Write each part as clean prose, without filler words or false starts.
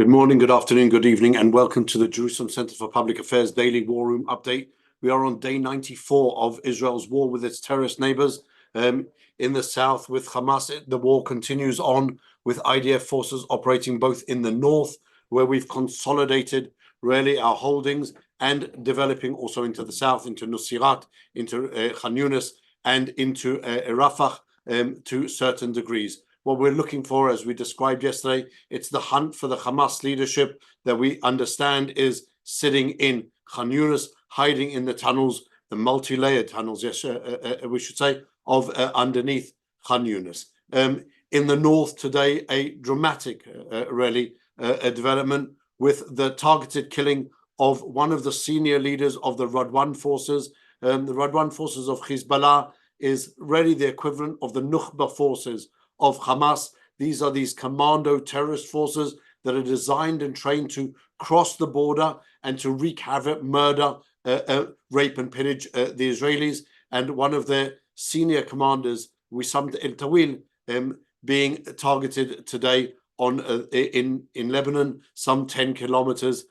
Good morning, good afternoon, good evening, and welcome to the Jerusalem Center for Public Affairs Daily War Room Update. We are on day 94 of Israel's war with its terrorist neighbors. In the south with Hamas, the war continues on with IDF forces operating both in the north, where we've consolidated really our holdings, and developing also into the south, into Nusirat, into Khan Yunis, and into Rafah to certain degrees. What we're looking for, as we described yesterday, it's the hunt for the Hamas leadership that we understand is sitting in Khan Yunis, hiding in the tunnels, the multi-layered tunnels, yes, we should say, of underneath Khan Yunis. In the north today, a dramatic, development with the targeted killing of one of the senior leaders of the Radwan forces. The Radwan forces of Hezbollah is really the equivalent of the Nukhba forces of Hamas. These are these commando terrorist forces that are designed and trained to cross the border and to wreak havoc, murder, rape and pillage the Israelis. And one of their senior commanders, Wissam el-Tawil, being targeted today in Lebanon, some 10 kilometers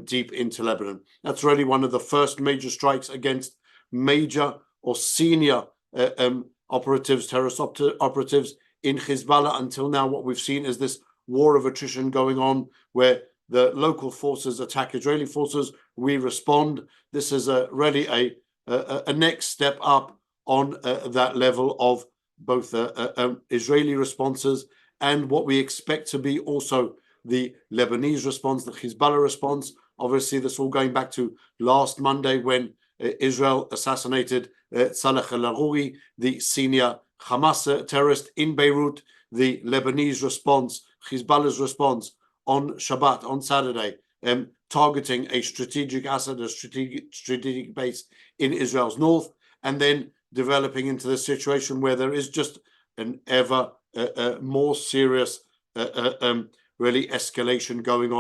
deep into Lebanon. That's really one of the first major strikes against major or senior operatives, terrorist operatives in Hezbollah. Until now, what we've seen is this war of attrition going on, where the local forces attack Israeli forces, we respond. This is really a next step up on that level of both Israeli responses and what we expect to be also the Lebanese response, the Hezbollah response. Obviously, this all going back to last Monday when Israel assassinated Salah al-Aruri, the senior Hamas terrorist in Beirut. The Lebanese response, Hezbollah's response on Shabbat, on Saturday, targeting a strategic asset, a strategic base in Israel's north, and then developing into the situation where there is just an ever more serious really escalation going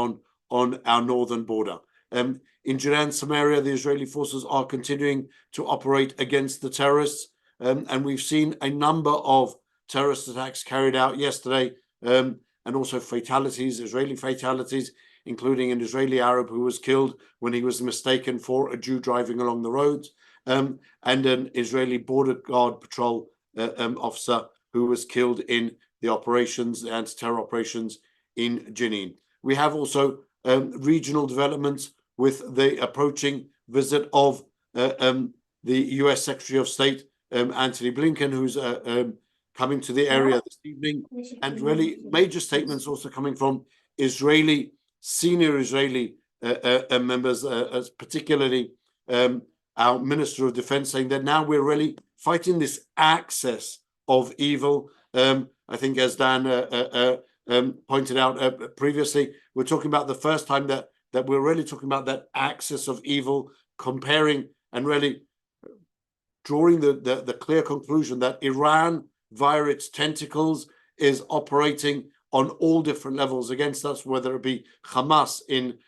on our northern border. In Judea and Samaria, the Israeli forces are continuing to operate against the terrorists. And we've seen a number of terrorist attacks carried out yesterday, and also fatalities, Israeli fatalities, including an Israeli Arab who was killed when he was mistaken for a Jew driving along the roads, and an Israeli border guard patrol officer who was killed in the operations, the anti-terror operations in Jenin. We have also regional developments with the approaching visit of the US Secretary of State, Antony Blinken, who's coming to the area this evening, and really major statements also coming from senior Israeli members, as particularly our Minister of Defense, saying that now we're really fighting this axis of evil. I think, as Dan pointed out previously, we're talking about the first time that we're really talking about that axis of evil, comparing and really drawing the clear conclusion that Iran, via its tentacles, is operating on all different levels against us, whether it be Hamas in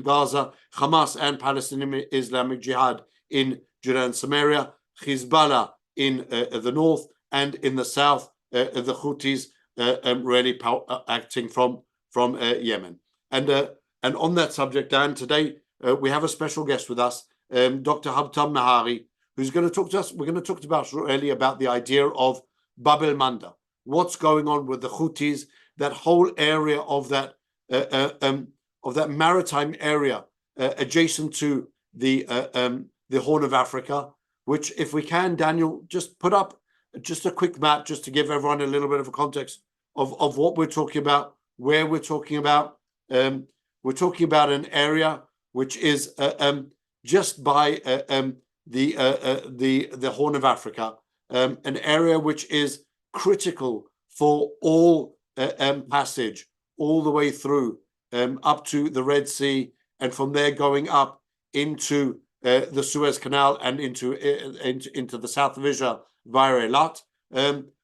Gaza, Hamas and Palestinian Islamic Jihad in Judea and Samaria, Hezbollah in the north, and in the south, the Houthis really acting from Yemen. And on that subject, Dan, today we have a special guest with us, Dr. Habtom Mehari, who's going to talk to us. We're going to talk about really about the idea of Bab el-Manda, what's going on with the Houthis, that whole area of that maritime area adjacent to the Horn of Africa, which, if we can, Daniel, just put up just a quick map just to give everyone a little bit of a context of what we're talking about, where we're talking about. We're talking about an area which is just by the Horn of Africa, an area which is critical for all passage all the way through up to the Red Sea, and from there going up into the Suez Canal and into the south of Israel via Eilat.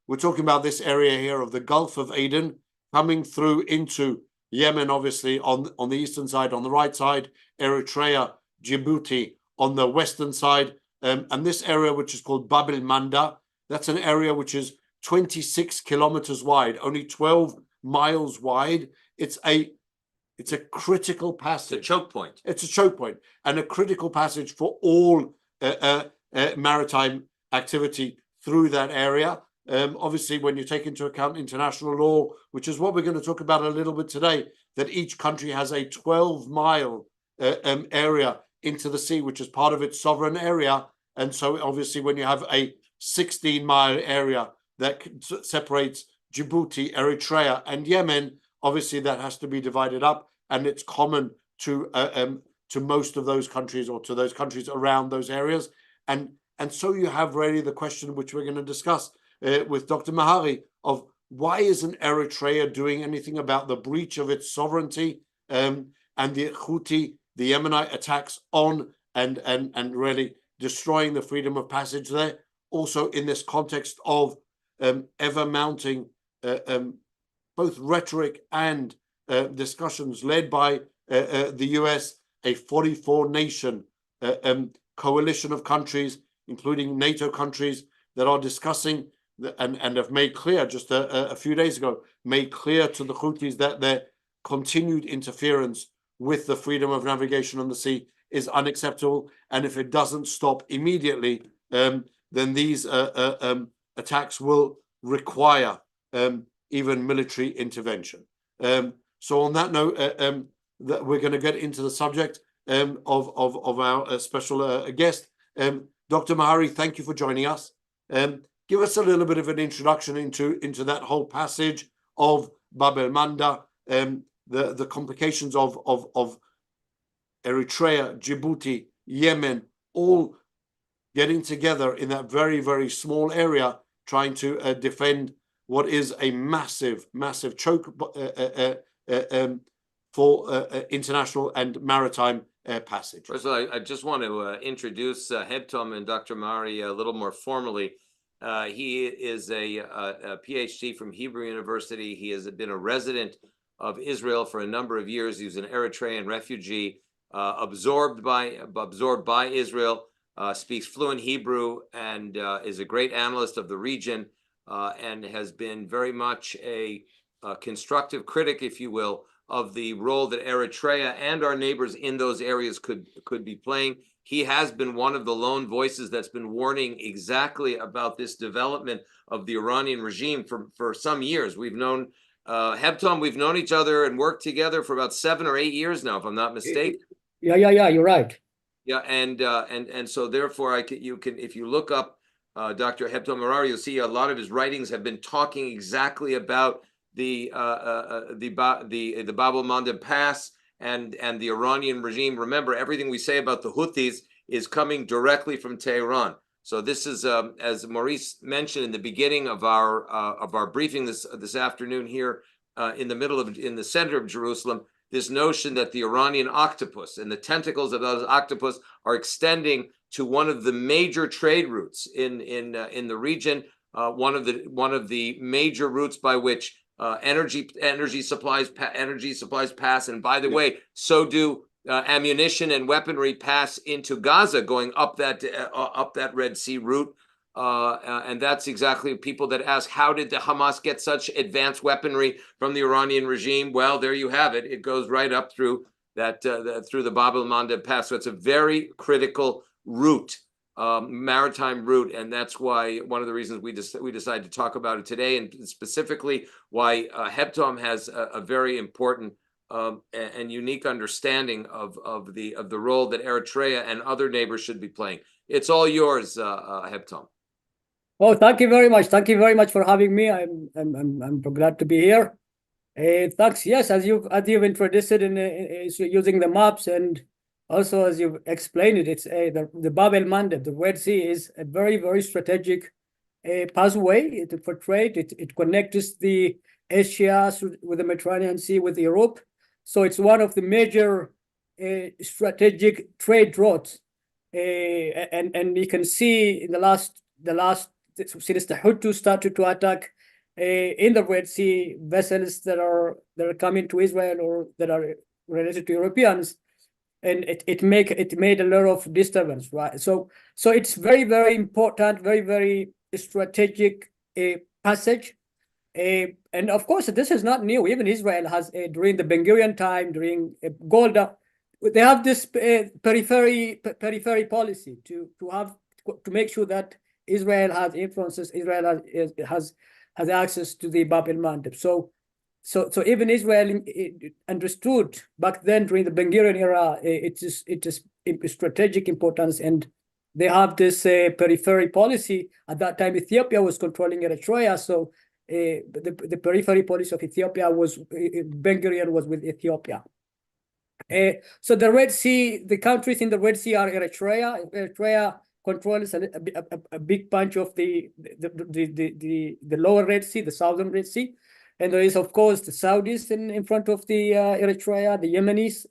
We're talking about this area here of the Gulf of Aden, coming through into Yemen, obviously on the eastern side, on the right side, Eritrea, Djibouti on the western side, and this area which is called Bab el-Manda, that's an area which is 26 kilometers wide, only 12 miles wide. it's a critical passage. It's a choke point. It's a choke point and a critical passage for all maritime activity through that area. Obviously, when you take into account international law, which is what we're going to talk about a little bit today, that each country has a 12-mile area into the sea, which is part of its sovereign area. And so obviously when you have a 16-mile area that separates Djibouti, Eritrea, and Yemen, obviously that has to be divided up, and it's common to most of those countries, or to those countries around those areas. And so you have really the question which we're going to discuss with Dr. Mahari of why isn't Eritrea doing anything about the breach of its sovereignty and the Houthi, the Yemenite attacks on and really destroying the freedom of passage there. Also in this context of ever mounting both rhetoric and discussions led by the US, a 44-nation coalition of countries, including NATO countries, that are discussing and have made clear just a few days ago, made clear to the Houthis that their continued interference with the freedom of navigation on the sea is unacceptable. And if it doesn't stop immediately, then these attacks will require even military intervention. So on that note, that we're going to get into the subject of our special guest. Dr. Mahari, thank you for joining us. Give us a little bit of an introduction into that whole passage of Bab el-Mandeb, the complications of Eritrea, Djibouti, Yemen, all getting together in that very, very small area, trying to defend what is a massive, massive choke for international and maritime passage. First of all, I just want to introduce Habtom and Dr. Mahari a little more formally. He is a PhD from Hebrew University. He has been a resident of Israel for a number of years. He was an Eritrean refugee, absorbed by Israel, speaks fluent Hebrew, and is a great analyst of the region, and has been very much a constructive critic, if you will, of the role that Eritrea and our neighbors in those areas could be playing. He has been one of the lone voices that's been warning exactly about this development of the Iranian regime for some years. We've known Habtom, we've known each other and worked together for about 7 or 8 years now, if I'm not mistaken. Yeah, you're right. Yeah, and so therefore you can if you look up Dr. Habtom Mehari, you'll see a lot of his writings have been talking exactly about the Bab el-Mandeb Pass and the Iranian regime. Remember, everything we say about the Houthis is coming directly from Tehran. So this is, as Maurice mentioned in the beginning of our briefing this afternoon here, in the center of Jerusalem, this notion that the Iranian octopus and the tentacles of those octopus are extending to one of the major trade routes in the region, one of the major routes by which energy supplies pass, and by the way, so do ammunition and weaponry pass into Gaza, going up that Red Sea route, and that's exactly people that ask, how did the Hamas get such advanced weaponry from the Iranian regime? Well, there you have it. It goes right up through that through the Bab el-Mandeb Pass. So it's a very critical route, maritime route, and that's why one of the reasons we decided to talk about it today, and specifically why Habtom has a very important and unique understanding of the role that Eritrea and other neighbors should be playing. It's all yours, Habtom. Oh, thank you very much. Thank you very much for having me. I'm glad to be here. Thanks. Yes, as you've introduced it using the maps, and also as you've explained it, it's the Bab el-Mandeb, the Red Sea, is a very, very strategic pathway for trade. It connects the Asia with the Mediterranean Sea with Europe. So it's one of the major strategic trade routes. And you can see in the last since the Houthi started to attack in the Red Sea, vessels that are coming to Israel or that are related to Europeans, and it made a lot of disturbance, right? So it's very, very important, very, very strategic passage. And of course, this is not new. Even Israel has, during the Ben Gurion time, during Golda, they have this periphery policy to make sure that Israel has influences. Israel has access to the Bab el-Mandeb. So even Israel understood back then during the Ben Gurion era, it is strategic importance, and they have this periphery policy. At that time, Ethiopia was controlling Eritrea, so the periphery policy of Ethiopia was Ben Gurion was with Ethiopia. So the Red Sea, the countries in the Red Sea are Eritrea. Eritrea controls a big bunch of the lower Red Sea, the southern Red Sea. And there is, of course, the Saudis in front of the Eritrea, the Yemenis,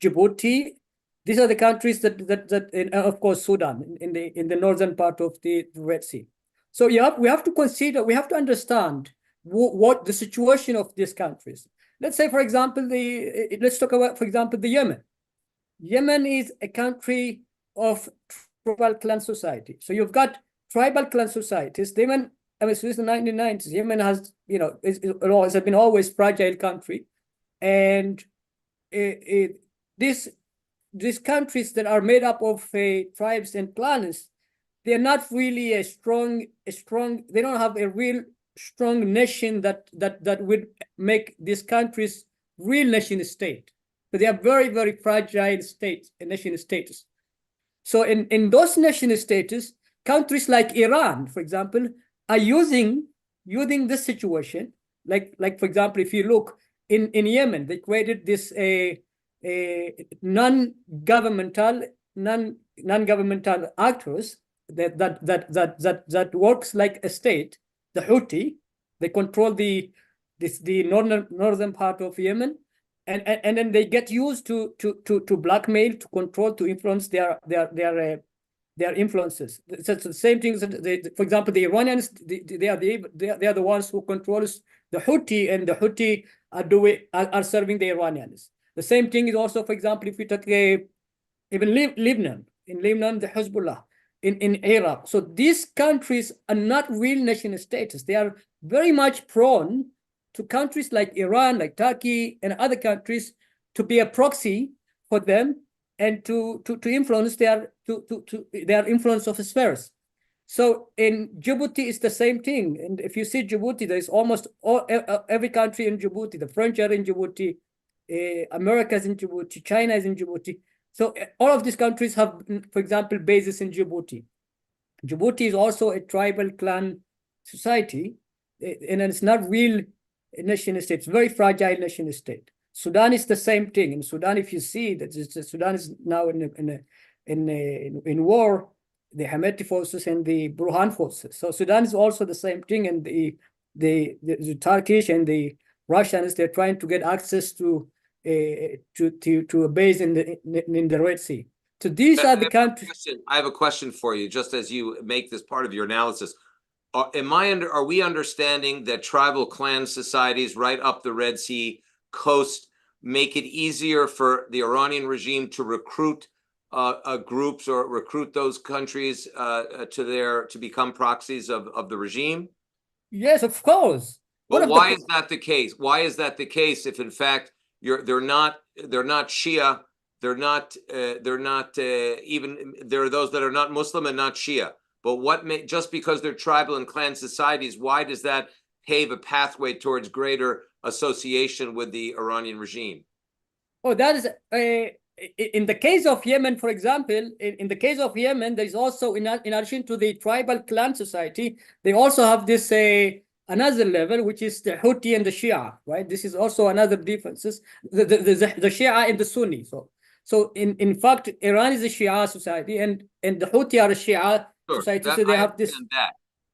Djibouti. These are the countries and of course, Sudan in the northern part of the Red Sea. So we have to consider, we have to understand what the situation of these countries. Let's say, for example, let's talk about, for example, the Yemen. Yemen is a country of tribal clan society. So you've got tribal clan societies. Yemen, I mean, since the 1990s, Yemen has, it's been always fragile country, and these countries that are made up of tribes and clans, they're not really a strong. They don't have a real strong nation that would make these countries real nation state. But they are very, very fragile states, nation status. So in those nation status, countries like Iran, for example, are using this situation. Like for example, if you look in Yemen, they created this non-governmental actors that works like a state. The Houthi, they control the northern part of Yemen, and then they get used to blackmail, to control, to influence their influences. It's the same thing. For example, the Iranians, they are the ones who controls the Houthi, and the Houthi are serving the Iranians. The same thing is also, for example, if you take even Lebanon, in Lebanon, the Hezbollah, in Iraq. So these countries are not real nation states. They are very much prone to countries like Iran, like Turkey, and other countries to be a proxy for them and to influence their influence of spheres. So in Djibouti, it's the same thing. And if you see Djibouti, there is almost every country in Djibouti. The French are in Djibouti, America is in Djibouti, China is in Djibouti. So all of these countries have, for example, bases in Djibouti. Djibouti is also a tribal clan society, and it's not real nation state. It's very fragile nation state. Sudan is the same thing. In Sudan, if you see that Sudan is now in war, the Hemeti forces and the Burhan forces. So Sudan is also the same thing, and the Turkish and the Russians, they're trying to get access to a base in the Red Sea. So these are the countries. I have a question for you, just as you make this part of your analysis. Are we understanding that tribal clan societies right up the Red Sea coast make it easier for the Iranian regime to recruit groups or recruit those countries to become proxies of the regime? Yes, of course. But why is that the case? Why is that the case if, in fact, they're not Shia, there are those that are not Muslim and not Shia? But just because they're tribal and clan societies, why does that pave a pathway towards greater association with the Iranian regime? Oh, that is in the case of Yemen, for example. In the case of Yemen, there is also, in addition to the tribal clan society, they also have this another level, which is the Houthi and the Shia, right? This is also another differences. The Shia and the Sunni. So in fact, Iran is a Shia society, and the Houthi are a Shia society. So they have this. That.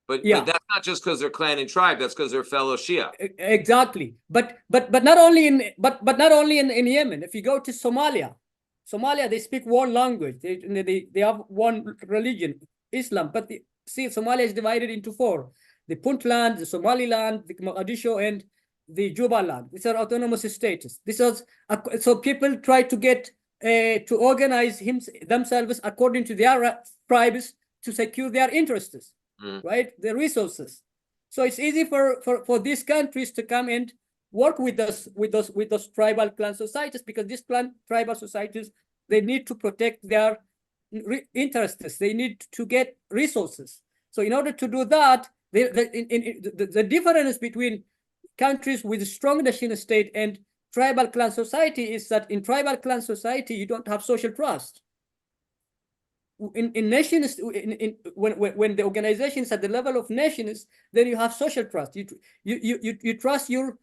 But that's not just because they're clan and tribe. That's because they're fellow Shia. Exactly. But not only in Yemen. If you go to Somalia, they speak one language. They have one religion, Islam. But see, Somalia is divided into four: the Puntland, the Somaliland, the Mogadishu, and the Jubaland. These are autonomous states. So people try to get to organize themselves according to their tribes to secure their interests, right? Their resources. So it's easy for these countries to come and work with those tribal clan societies, because these tribal societies, they need to protect their interests. They need to get resources. So in order to do that, the difference between countries with a strong nation state and tribal clan society is that in tribal clan society, you don't have social trust. In nations, when the organization is at the level of nations, then you have social trust. You trust your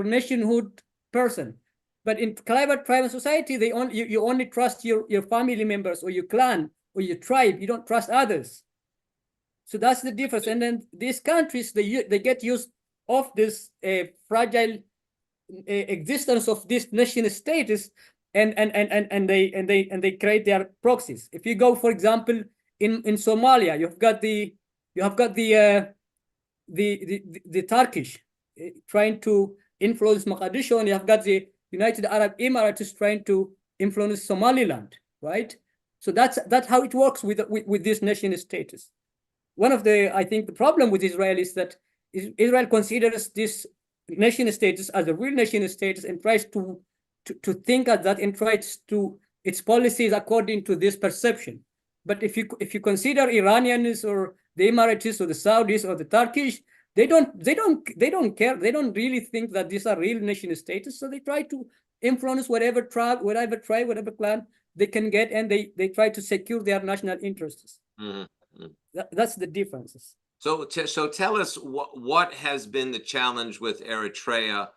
nationhood person. But in tribal society, you only trust your family members or your clan or your tribe. You don't trust others. So that's the difference. And then these countries, they get used of this fragile existence of this nation status, and they create their proxies. If you go, for example, in Somalia, you have got the Turkish trying to influence Mogadishu, and you have got the United Arab Emirates trying to influence Somaliland, right? So that's how it works with this nation status. One of I think the problem with Israel is that Israel considers this nation status as a real nation status and tries to think at that and tries to its policies according to this perception. But if you consider Iranians or the Emiratis or the Saudis or the Turkish, they don't care. They don't really think that these are real nation status. So they try to influence whatever tribe, whatever clan they can get, and they try to secure their national interests. Mm-hmm. That's the differences. So tell us what has been the challenge with Eritrea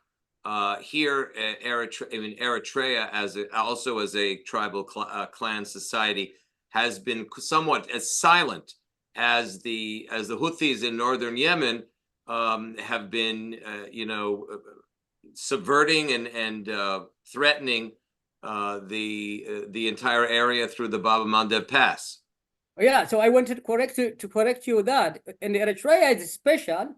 here. Eritrea also as a tribal clan society has been somewhat as silent as the Houthis in northern Yemen have been, subverting and threatening the entire area through the Bab el-Mandeb Pass. Yeah, so I wanted to correct you that, and Eritrea is special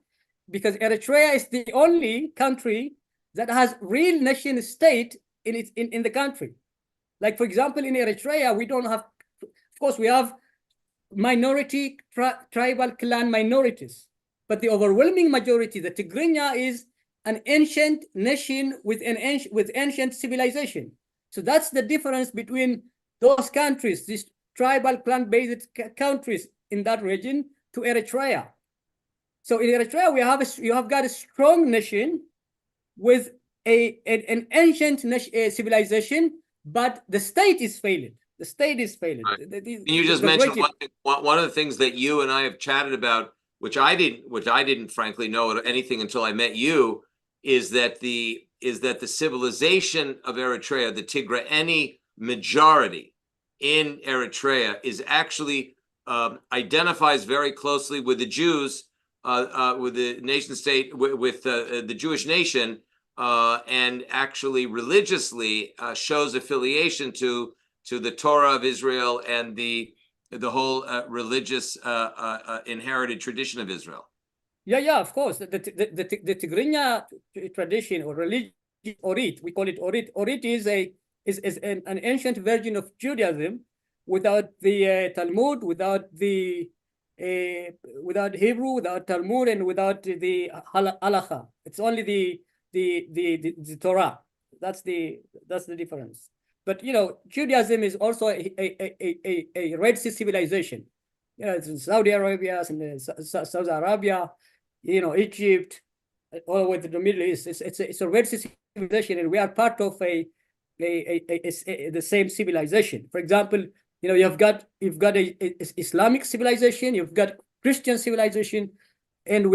because Eritrea is the only country that has real nation state in the country. Like, for example, in Eritrea, we don't have, of course, we have minority tribal clan minorities, but the overwhelming majority, the Tigrinya, is an ancient nation with ancient civilization. So that's the difference between those countries, these tribal clan-based countries in that region, to Eritrea. So in Eritrea, you have got a strong nation with an ancient civilization, but the state is failing. The state is failing. Right. You just mentioned one of the things that you and I have chatted about, which I didn't frankly know anything until I met you, is that the civilization of Eritrea, the Tigraeni majority in Eritrea, is actually identifies very closely with the Jews, with the nation state, with the Jewish nation, and actually religiously shows affiliation to the Torah of Israel and the whole religious inherited tradition of Israel. Yeah, of course. The Tigrinya tradition or religion, Orit, we call it Orit. Orit is an ancient version of Judaism, without the Talmud, without Hebrew, without Talmud, and without the Halakha. It's only the Torah. That's the difference. But Judaism is also a Red Sea civilization. It's in Saudi Arabia and Saudi Arabia, Egypt, all the way to the Middle East. It's a Red Sea civilization, and we are part of the same civilization. For example, you've got a Islamic civilization, you've got Christian civilization, and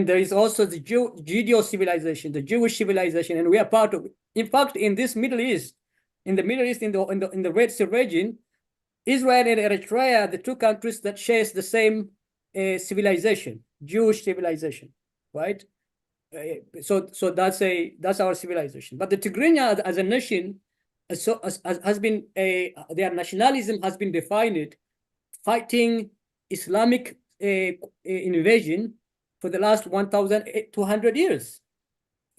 there is also the Judeo civilization, the Jewish civilization, and we are part of it. In fact, in this Middle East, in the Red Sea region, Israel and Eritrea, the two countries that share the same civilization, Jewish civilization, right? So that's our civilization. But the Tigrinya as a nation, has been their nationalism has been defined fighting Islamic invasion for the last 1,200 years.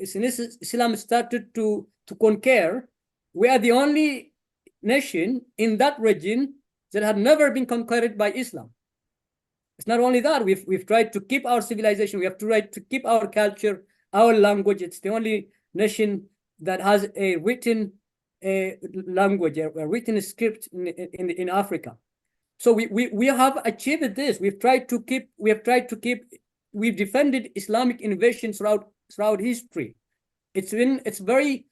Since Islam started to conquer, we are the only nation in that region that had never been conquered by Islam. It's not only that, we've tried to keep our civilization, we have tried to keep our culture, our language. It's the only nation that has a written language, a written script in Africa. So we have achieved this. We've defended Islamic invasion throughout history. It's very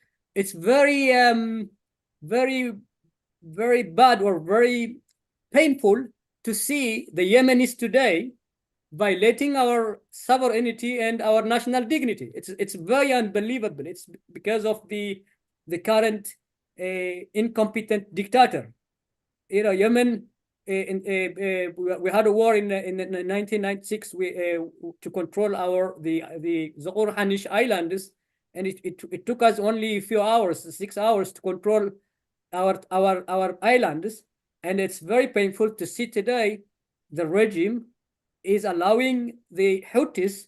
bad or very painful to see the Yemenis today violating our sovereignty and our national dignity. It's very unbelievable. It's because of the current incompetent dictator. You know, Yemen. We had a war in 1996 to control the Zohor Hanish Islands, and it took us only a few hours, 6 hours, to control our islands. And it's very painful to see today the regime is allowing the Houthis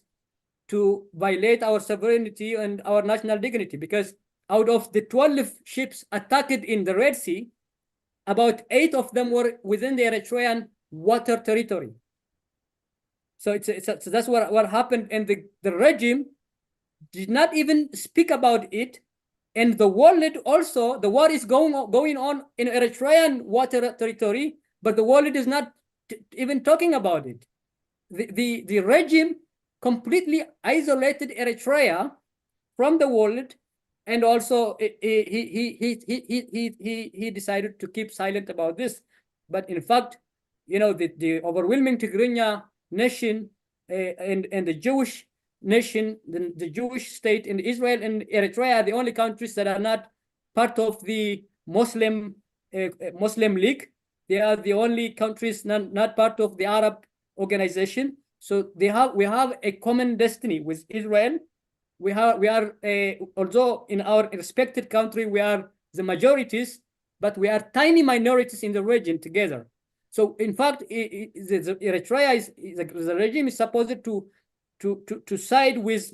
to violate our sovereignty and our national dignity, because out of the 12 ships attacked in the Red Sea, about 8 of them were within the Eritrean water territory. So so that's what happened, and the regime did not even speak about it. And the world also, the war is going on in Eritrean water territory, but the world is not even talking about it. The regime completely isolated Eritrea from the world, and also he decided to keep silent about this. But in fact, you know, the overwhelming Tigrinya nation and the Jewish nation, the Jewish state in Israel and Eritrea are the only countries that are not part of the Muslim League. They are the only countries not part of the Arab organization. So we have a common destiny with Israel. We are although in our respected country we are the majorities, but we are tiny minorities in the region together. So in fact, Eritrea the regime is supposed to side with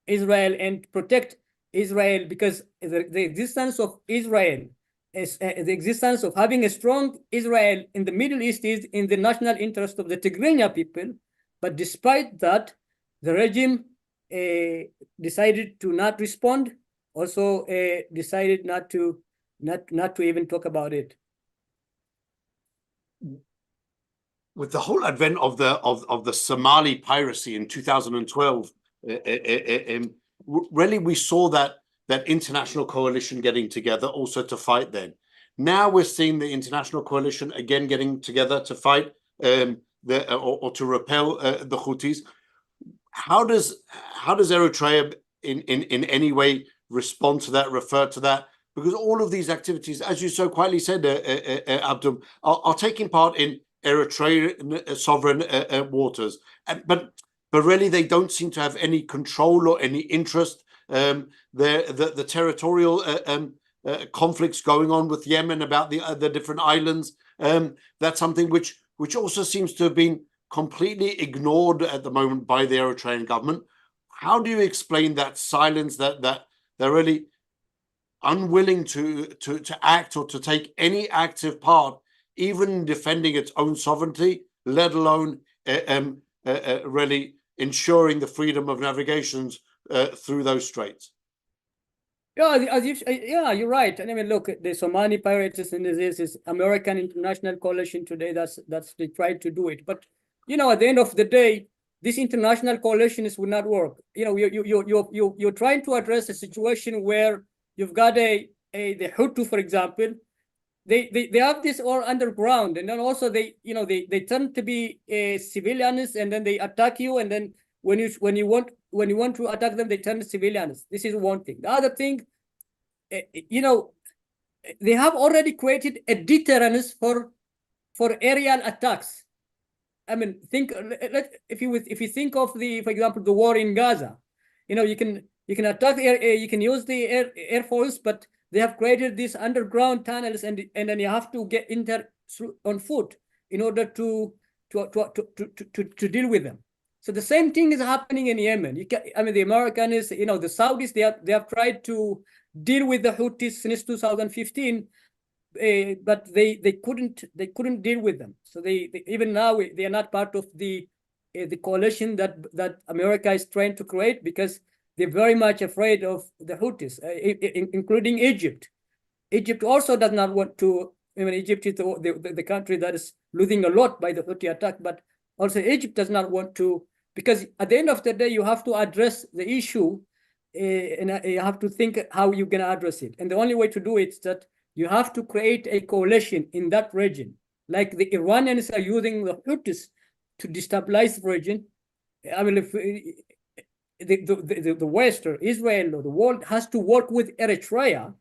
Israel and protect Israel, because the existence of Israel is the existence of having a strong Israel in the Middle East is in the national interest of the Tigrinya people. But despite that, the regime decided to not respond. Also, decided not to even talk about it. With the whole advent of the Somali piracy in 2012, really we saw that international coalition getting together also to fight then. Now we're seeing the international coalition again getting together to fight or to repel the Houthis. How does Eritrea in any way respond to that, refer to that? Because all of these activities, as you so quietly said, Habtom, are taking part in Eritrean sovereign waters, but really they don't seem to have any control or any interest. The territorial conflicts going on with Yemen about the different islands, that's something which also seems to have been completely ignored at the moment by the Eritrean government. How do you explain that silence, that they're really unwilling to act or to take any active part, even in defending its own sovereignty, let alone really ensuring the freedom of navigations through those straits? Yeah, you're right. And I mean, look, the Somali pirates and this is American international coalition today. That's they tried to do it, but you know, at the end of the day, this international coalitions will not work. You know, you're trying to address a situation where you've got the Houthi, for example. They have this all underground, and then also they tend to be civilians, and then they attack you, and then when you want to attack them, they turn to civilians. This is one thing. The other thing, you know, they have already created a deterrence for aerial attacks. I mean, if you think of for example, the war in Gaza, you know, you can attack you can use the air force, but they have created these underground tunnels, and then you have to get in there on foot in order to deal with them. So the same thing is happening in Yemen. I mean, the Americans, you know, the Saudis, they have tried to deal with the Houthis since 2015, but they couldn't deal with them. So they even now they are not part of the coalition that America is trying to create, because they're very much afraid of the Houthis, including Egypt. Egypt also does not want to. I mean, Egypt is the country that is losing a lot by the Houthi attack, but also Egypt does not want to, because at the end of the day, you have to address the issue, and you have to think how you're going to address it. And the only way to do it is that you have to create a coalition in that region, like the Iranians are using the Houthis to destabilize the region. I mean, if the West or Israel or the world has to work with Eritrea,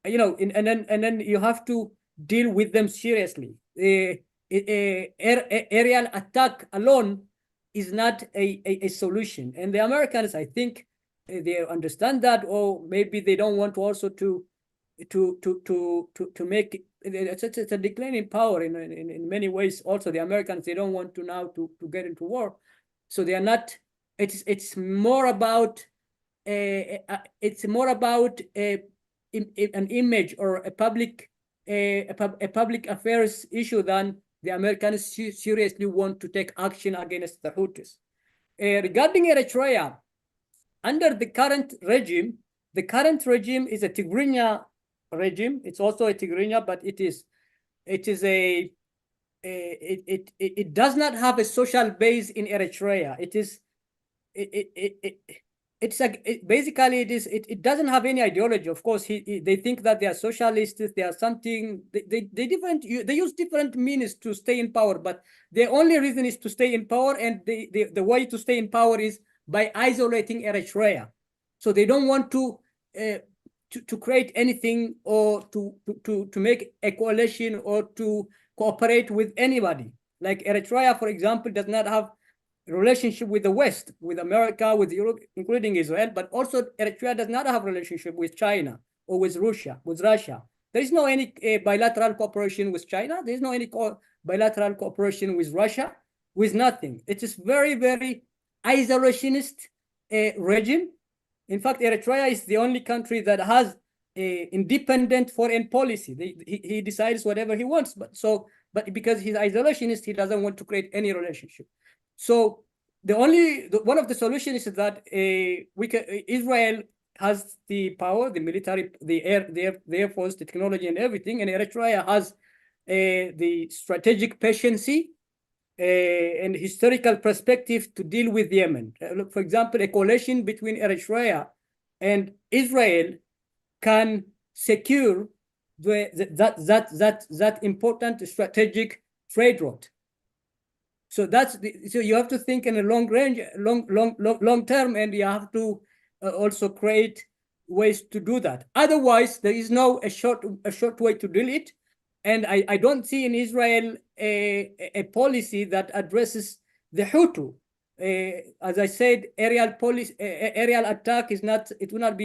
you know, and then you have to deal with them seriously. Aerial attack alone is not a solution, and the Americans, I think, they understand that, or maybe they don't want also to make it's a decline in power in many ways. Also, the Americans, they don't want to now to get into war, so they are not. It's more about an image or a public affairs issue than the Americans seriously want to take action against the Houthis. Regarding Eritrea, under the current regime is a Tigrinya regime. It's also a Tigrinya, but it does not have a social base in Eritrea. It doesn't have any ideology. Of course, they think that they are socialists. They are something. They use different means to stay in power, but the only reason is to stay in power, and the way to stay in power is by isolating Eritrea. So they don't want to create anything, or to make a coalition or to cooperate with anybody. Like Eritrea, for example, does not have relationship with the West, with America, with Europe, including Israel, but also Eritrea does not have relationship with China or with Russia. There is no any bilateral cooperation with China. There is no any bilateral cooperation with Russia, with nothing. It is very, very isolationist regime. In fact, Eritrea is the only country that has a independent foreign policy. He decides whatever he wants, but because he's isolationist, he doesn't want to create any relationship. So one of the solutions is that Israel has the power, the military, the air force, the technology, and everything, and Eritrea has the strategic patience and historical perspective to deal with Yemen. For example, a coalition between Eritrea and Israel can secure that important strategic trade route. So so you have to think in a long range, long term, and you have to also create ways to do that. Otherwise, there is a short way to deal it. And I don't see in Israel a policy that addresses the Houthi. As I said, aerial attack it will not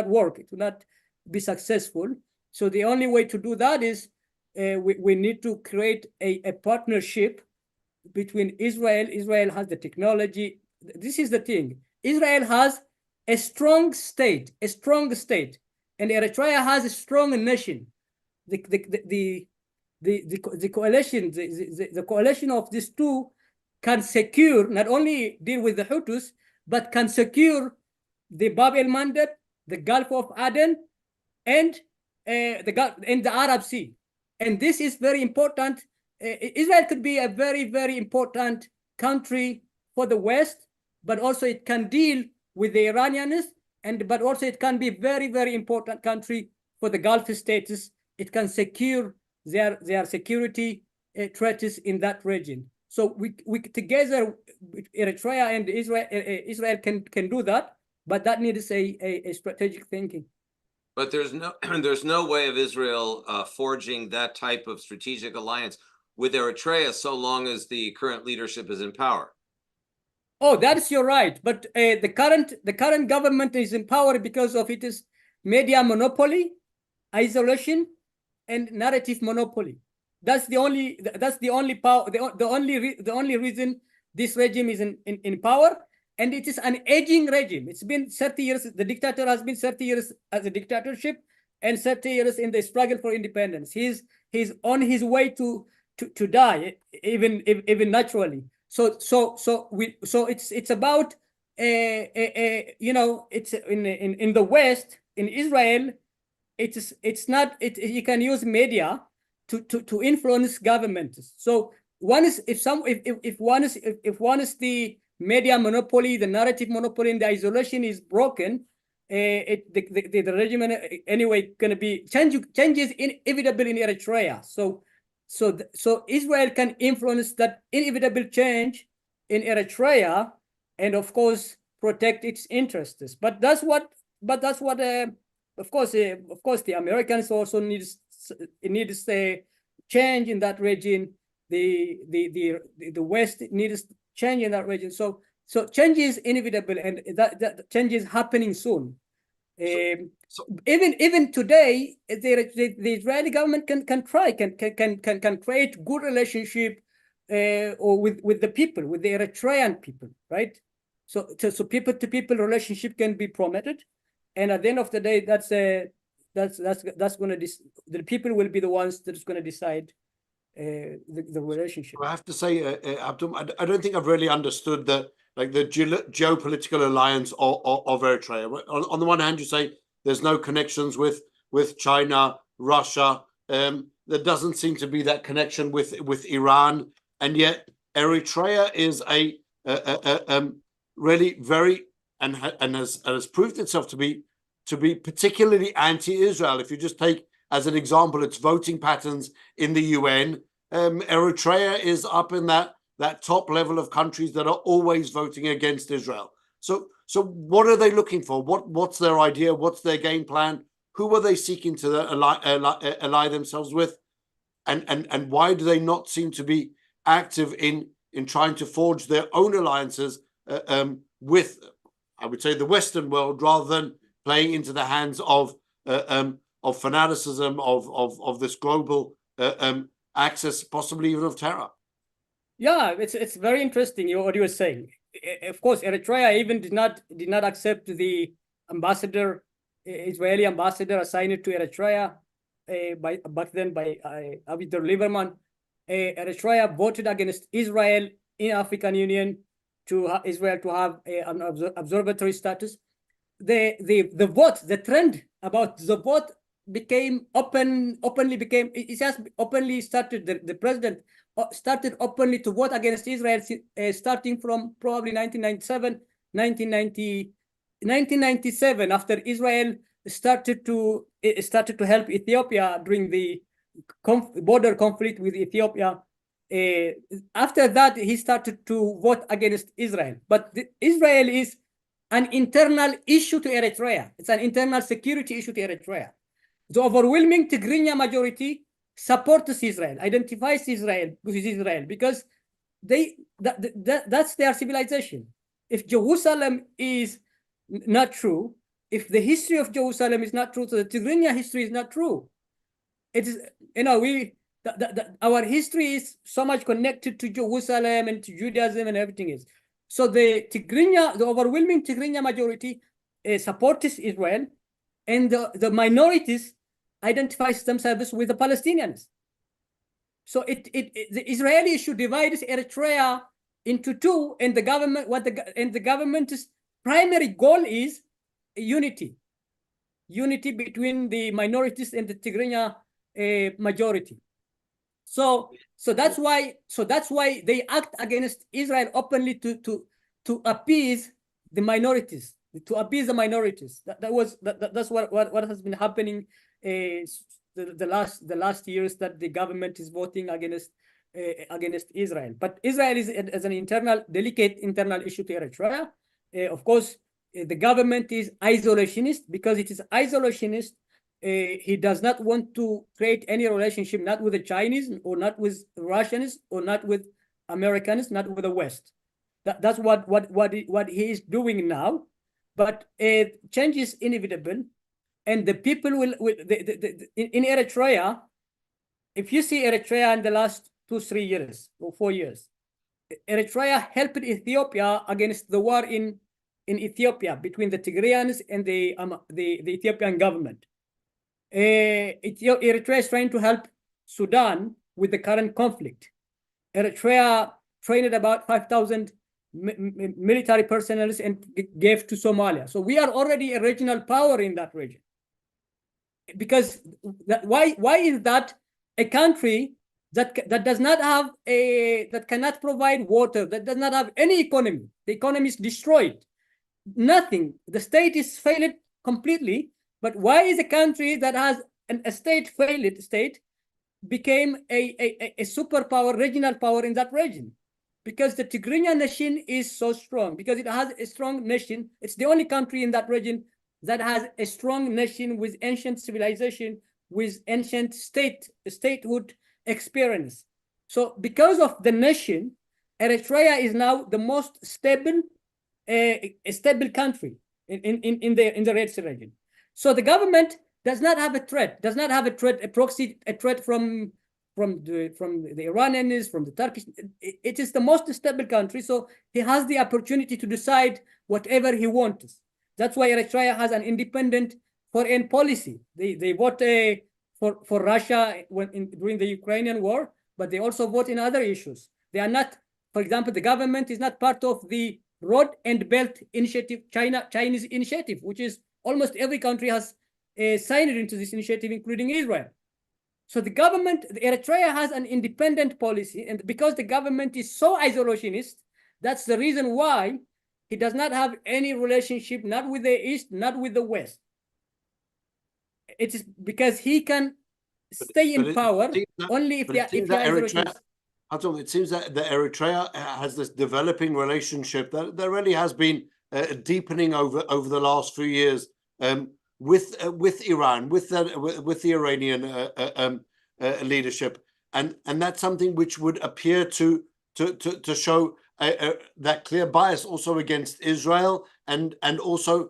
work. It will not be successful. So the only way to do that is we need to create a partnership between Israel. Israel has the technology. This is the thing. Israel has a strong state, and Eritrea has a strong nation. The coalition of these two can secure, not only deal with the Houthis, but can secure the Bab el Mandeb, the Gulf of Aden, and the Arab Sea. And this is very important. Israel could be a very, very important country for the West, but also it can deal with the Iranians, but also it can be very, very important country for the Gulf states. It can secure their security threats in that region. So we together, Eritrea and Israel can do that, but that needs a strategic thinking. But there's no way of Israel forging that type of strategic alliance with Eritrea so long as the current leadership is in power. Oh, that's you're right. But the current government is in power because of its media monopoly, isolation, and narrative monopoly. That's the only power. The only reason this regime is in power, and it is an aging regime. It's been 30 years. The dictator has been 30 years as a dictatorship, and 30 years in the struggle for independence. He's on his way to die, even naturally. So it's about you know, it's in the West, in Israel, it's not, you can use media to influence governments. So one is, if one is the media monopoly, the narrative monopoly, and the isolation is broken, the regime anyway going to be changes inevitable in Eritrea. So Israel can influence that inevitable change in Eritrea, and of course protect its interests. But that's what of course the Americans also needs a change in that region. The West needs change in that region. So change is inevitable, and that change is happening soon. Even today, the Israeli government can create good relationship or with the people, with the Eritrean people, right? So people to people relationship can be promoted, and at the end of the day, that's going to, the people will be the ones that's going to decide the relationship. I have to say, Habtom, I don't think I've really understood the geopolitical alliance of Eritrea. On the one hand, you say there's no connections with China, Russia. There doesn't seem to be that connection with Iran, and yet Eritrea is a really very and has proved itself to be particularly anti-Israel. If you just take as an example its voting patterns in the UN, Eritrea is up in that top level of countries that are always voting against Israel. So what are they looking for? What's their idea? What's their game plan? Who are they seeking to ally themselves with? And why do they not seem to be active in trying to forge their own alliances with, I would say, the Western world, rather than playing into the hands of fanaticism, of this global access, possibly even of terror? Yeah, it's very interesting what you were saying. Of course, Eritrea even did not accept the Israeli ambassador assigned to Eritrea back then by Avigdor Lieberman. Eritrea voted against Israel in African Union to Israel to have an observatory status. The vote, the trend about the vote it has openly started. The president started openly to vote against Israel starting from probably 1997, after Israel started to help Ethiopia during the border conflict with Ethiopia. After that, he started to vote against Israel. But Israel is an internal issue to Eritrea. It's an internal security issue to Eritrea. The overwhelming Tigrinya majority supports Israel, identifies Israel with Israel, because that's their civilization. If Jerusalem is not true, if the history of Jerusalem is not true, so the Tigrinya history is not true. It is, you know, our history is so much connected to Jerusalem and to Judaism and everything is. So the overwhelming Tigrinya majority supports Israel, and the minorities identifies themselves with the Palestinians. So the Israeli issue divides Eritrea into two, and the government's primary goal is unity between the minorities and the Tigrinya majority. So that's why they act against Israel openly to appease the minorities, That's what has been happening the last years, that the government is voting against Israel. But Israel is as an delicate internal issue to Eritrea. Of course, the government is isolationist. Because it is isolationist, he does not want to create any relationship, not with the Chinese, or not with Russians, or not with Americans, not with the West. That's what he is doing now. But change is inevitable, and the people will in Eritrea. If you see Eritrea in the last 2-3 years or 4 years, Eritrea helped Ethiopia against the war in Ethiopia between the Tigrayans and the Ethiopian government. Eritrea is trying to help Sudan with the current conflict. Eritrea trained about 5,000 military personnel and gave to Somalia. So we are already a regional power in that region. Because why is that a country that does not have that cannot provide water, that does not have any economy? The economy is destroyed. Nothing. The state is failed completely. But why is a country that has a failed state became a superpower, regional power in that region? Because the Tigrinya nation is so strong, because it has a strong nation. It's the only country in that region that has a strong nation with ancient civilization, with ancient statehood experience. So because of the nation, Eritrea is now the most stable country in the Red Sea region. So the government does not have a threat, a proxy, a threat from the Iranians, from the Turkish. It is the most stable country, so he has the opportunity to decide whatever he wants. That's why Eritrea has an independent foreign policy. They vote for Russia during the Ukrainian war, but they also vote in other issues. They are not, for example, the government is not part of the Road and Belt Initiative, Chinese initiative, which is almost every country has signed into this initiative, including Israel. So the Eritrea has an independent policy, and because the government is so isolationist, that's the reason why he does not have any relationship, not with the East, not with the West. It is because he can stay in power only if he is isolationist. Habtom, it seems that Eritrea has this developing relationship that there really has been deepening over the last few years with Iran, with the Iranian leadership, and that's something which would appear to show that clear bias also against Israel, and also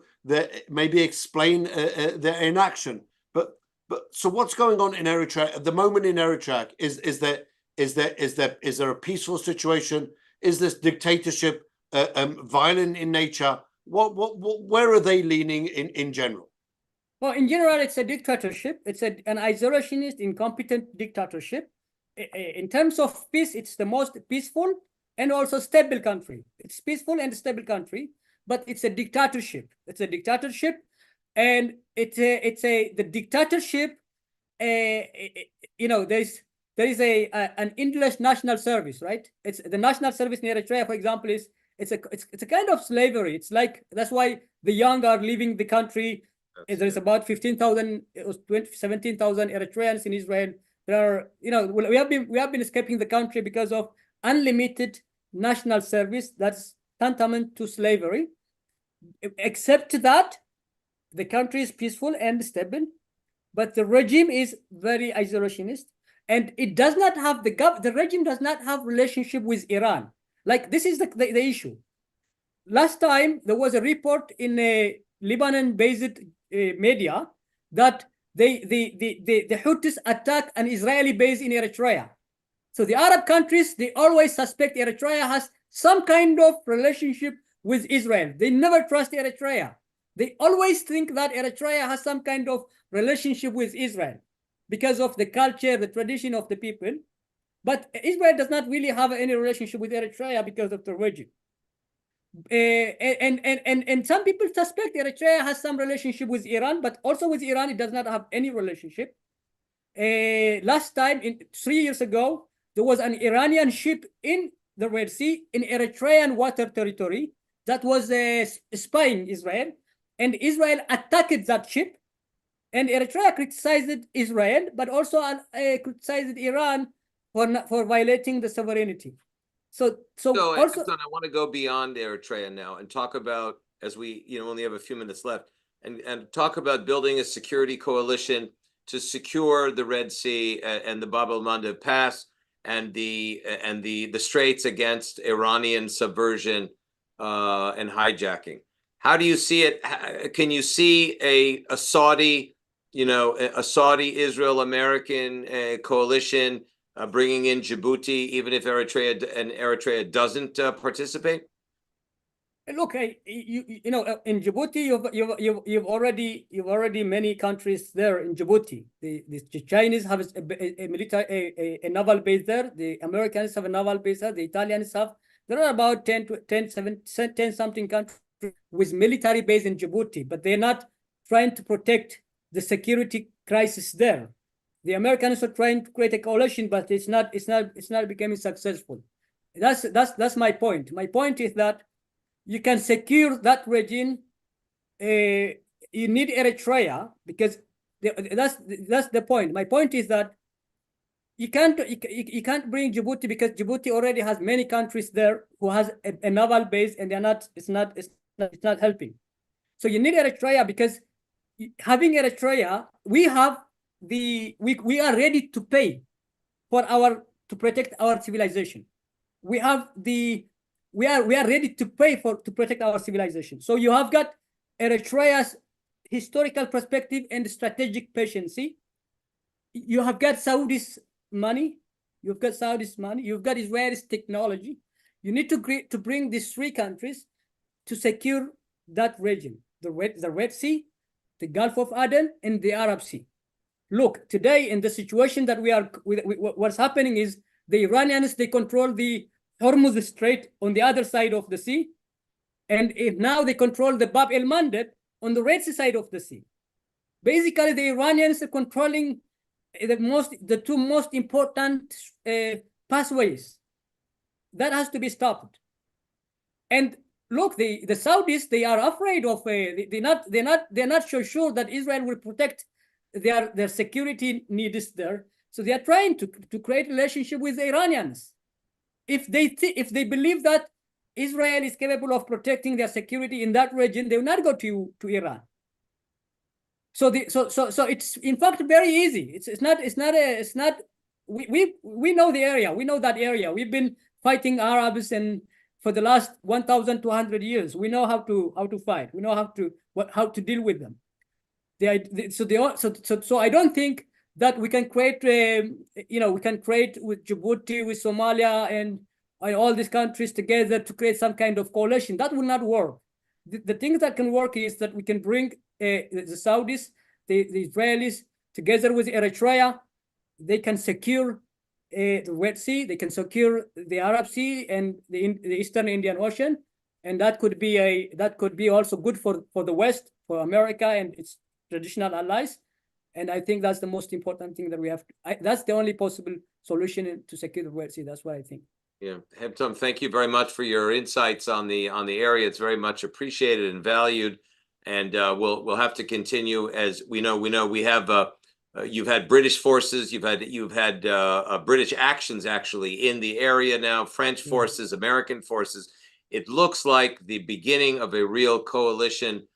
maybe explain their inaction. But so what's going on in Eritrea at the moment? In Eritrea, is there a peaceful situation? Is this dictatorship violent in nature? Where are they leaning in general? Well, in general, it's a dictatorship. It's an isolationist, incompetent dictatorship. In terms of peace, it's the most peaceful and also stable country. It's peaceful and stable country, but it's a dictatorship. It's a dictatorship, and the dictatorship. There is an endless national service, right? It's the national service in Eritrea, for example, it's a kind of slavery. It's like, that's why the young are leaving the country. There is about 15,000, 17,000 Eritreans in Israel. There are, we have been escaping the country because of unlimited national service. That's tantamount to slavery. Except that the country is peaceful and stable, but the regime is very isolationist, and it does not have the regime does not have relationship with Iran. Like, this is the issue. Last time there was a report in a Lebanon-based media that the Houthis attack an Israeli base in Eritrea. So the Arab countries, they always suspect Eritrea has some kind of relationship with Israel. They never trust Eritrea. They always think that Eritrea has some kind of relationship with Israel because of the culture, the tradition of the people. But Israel does not really have any relationship with Eritrea because of the regime. And some people suspect Eritrea has some relationship with Iran, but also with Iran, it does not have any relationship. Last time, 3 years ago, there was an Iranian ship in the Red Sea in Eritrean water territory that was spying Israel, and Israel attacked that ship, and Eritrea criticized Israel, but also criticized Iran for violating the sovereignty. So also, I want to go beyond Eritrea now and talk about, as we only have a few minutes left, and talk about building a security coalition to secure the Red Sea and the Bab el-Mandeb Pass and the straits against Iranian subversion and hijacking. How do you see it? Can you see a Saudi, a Saudi Israel American coalition bringing in Djibouti, even if Eritrea doesn't participate? Look, you know, in Djibouti, you've already many countries there in Djibouti. The Chinese have a military a naval base there. The Americans have a naval base there. The Italians have. There are about 10 something countries with military base in Djibouti, but they're not trying to protect the security crisis there. The Americans are trying to create a coalition, but it's not becoming successful. That's my point. My point is that you can secure that region. You need Eritrea because that's the point. My point is that you can't bring Djibouti because Djibouti already has many countries there who has a naval base, and they're not. It's not helping. So you need Eritrea because having Eritrea, we are ready to pay to protect our civilization. We are ready to pay to protect our civilization. So you have got Eritrea's historical perspective and strategic patience. You have got Saudi's money. You've got Israel's technology. You need to bring these three countries to secure that region: the Red Sea, the Gulf of Aden, and the Arab Sea. Look, today in the situation that what's happening is the Iranians, they control the Hormuz Strait on the other side of the sea, and now they control the Bab el-Mandeb on the Red Sea side of the sea. Basically, the Iranians are controlling the two most important pathways. That has to be stopped. And look, the Saudis, they are afraid of they're not so sure that Israel will protect their security needs there. So they are trying to create a relationship with the Iranians. If they believe that Israel is capable of protecting their security in that region, they will not go to Iran. So it's in fact very easy. We know the area. We know that area. We've been fighting Arabs and for the last 1,200 years. We know how to fight. We know how to deal with them. So I don't think that we can create we can create with Djibouti, with Somalia, and all these countries together to create some kind of coalition. That will not work. The thing that can work is that we can bring the Saudis, the Israelis, together with Eritrea. They can secure the Red Sea, they can secure the Arab Sea and the Eastern Indian Ocean, and that could be also good for the West, for America and its traditional allies. And I think that's the most important thing that we have. That's the only possible solution to secure the Red Sea. That's what I think. Yeah, Habtom, thank you very much for your insights on the area. It's very much appreciated and valued, and we'll have to continue. As we know we have you've had British forces, you've had British actions actually in the area now, French forces, American forces. It looks like the beginning of a real coalition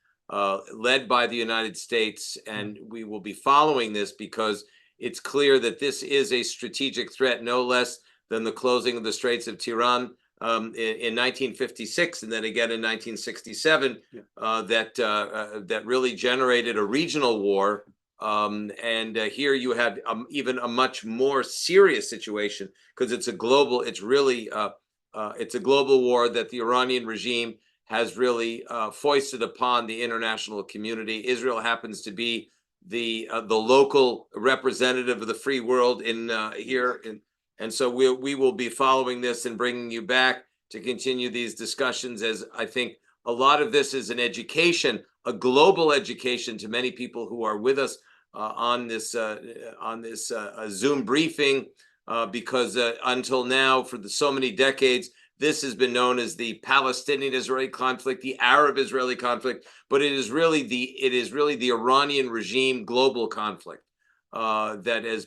led by the United States, and we will be following this because it's clear that this is a strategic threat, no less than the closing of the Straits of Tiran in 1956, and then again in 1967, that really generated a regional war. And here you have even a much more serious situation because it's a global war that the Iranian regime has really foisted upon the international community. Israel happens to be the local representative of the free world and so we will be following this and bringing you back to continue these discussions, as I think a lot of this is an education, a global education to many people who are with us on this Zoom briefing, because until now, for so many decades, this has been known as the Palestinian-Israeli conflict, the Arab-Israeli conflict, but it is really the Iranian regime global conflict that has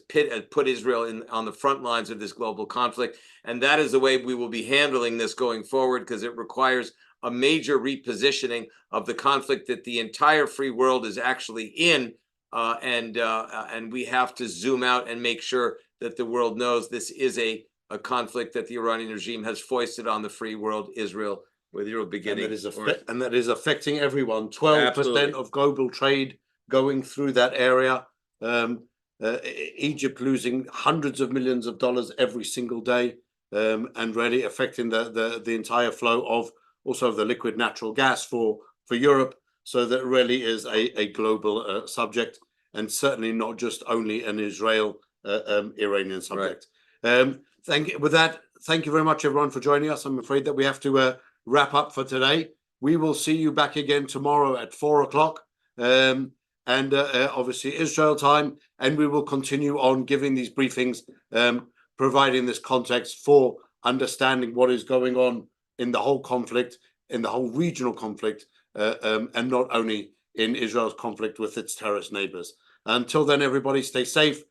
put Israel on the front lines of this global conflict. And that is the way we will be handling this going forward, because it requires a major repositioning of the conflict that the entire free world is actually in. And we have to zoom out and make sure that the world knows this is a conflict that the Iranian regime has foisted on the free world, Israel, with your beginning. And that is affecting everyone. 12% of global trade going through that area. Egypt losing hundreds of millions of dollars every single day, and really affecting the entire flow also of the liquid natural gas for Europe. So that really is a global subject, and certainly not just only an Israel-Iranian subject. Thank you very much, everyone, for joining us. I'm afraid that we have to wrap up for today. We will see you back again tomorrow at 4 o'clock, and obviously Israel time, and we will continue on giving these briefings, providing this context for understanding what is going on in the whole conflict, in the whole regional conflict, and not only in Israel's conflict with its terrorist neighbors. Until then, everybody stay safe.